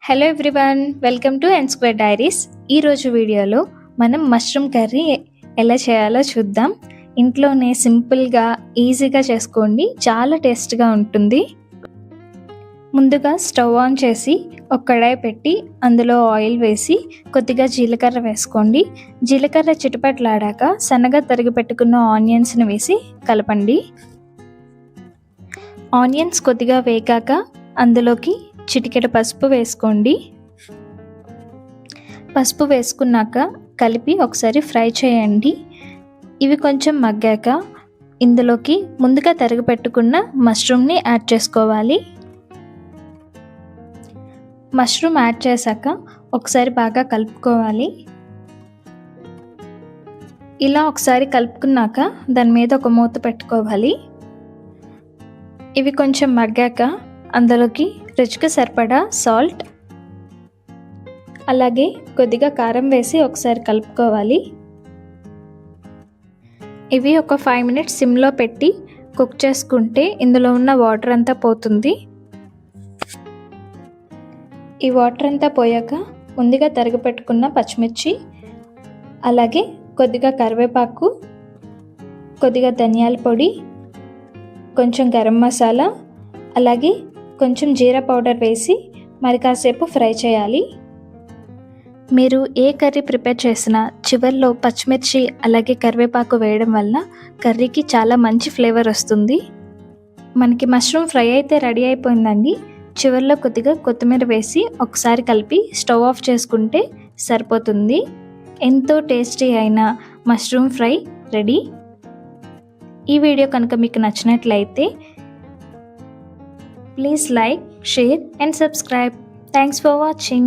Hello everyone, welcome to N square diaries. ఈరోజు వీడియోలో మనం మష్రూమ్ కర్రీ ఎలా చేయాలో చూద్దాం. ఇంట్లోనే సింపుల్గా ఈజీగా చేసుకోండి, చాలా టేస్ట్గా ఉంటుంది. ముందుగా స్టవ్ ఆన్ చేసి ఒక కడాయి పెట్టి అందులో ఆయిల్ వేసి కొద్దిగా జీలకర్ర వేసుకోండి. జీలకర్ర చిటపట్లాడాక సన్నగా తరిగి పెట్టుకున్న ఆనియన్స్ని వేసి కలపండి. ఆనియన్స్ కొద్దిగా వేగాక అందులోకి చిటికెడు పసుపు వేసుకోండి. పసుపు వేసుకున్నాక కలిపి ఒకసారి ఫ్రై చేయండి. ఇవి కొంచెం మగ్గాక ఇందులోకి ముందుగా తరిగి పెట్టుకున్న మష్రూమ్ని యాడ్ చేసుకోవాలి. మష్రూమ్ యాడ్ చేశాక ఒకసారి బాగా కలుపుకోవాలి. ఇలా ఒకసారి కలుపుకున్నాక దాని మీద ఒక మూత పెట్టుకోవాలి. ఇవి కొంచెం మగ్గాక అందులోకి రుచికి సరిపడా సాల్ట్, అలాగే కొద్దిగా కారం వేసి ఒకసారి కలుపుకోవాలి. ఇవి ఒక 5 మినిట్స్ సిమ్లో పెట్టి కుక్ చేసుకుంటే ఇందులో ఉన్న వాటర్ అంతా పోతుంది. ఈ వాటర్ అంతా పోయాక ముందుగా తరిగి పెట్టుకున్న పచ్చిమిర్చి, అలాగే కొద్దిగా కరివేపాకు, కొద్దిగా ధనియాల పొడి, కొంచెం గరం మసాలా, అలాగే కొంచెం జీరా పౌడర్ వేసి మరి కాసేపు ఫ్రై చేయాలి. మీరు ఏ కర్రీ ప్రిపేర్ చేసినా చివర్లో పచ్చిమిర్చి అలాగే కరివేపాకు వేయడం వల్ల కర్రీకి చాలా మంచి ఫ్లేవర్ వస్తుంది. మనకి మష్రూమ్ ఫ్రై అయితే రెడీ అయిపోయిందండి. చివర్లో కొద్దిగా కొత్తిమీర వేసి ఒకసారి కలిపి స్టవ్ ఆఫ్ చేసుకుంటే సరిపోతుంది. ఎంతో టేస్టీ అయిన మష్రూమ్ ఫ్రై రెడీ. ఈ వీడియో కనుక మీకు నచ్చినట్లయితే please like, share and subscribe. Thanks for watching.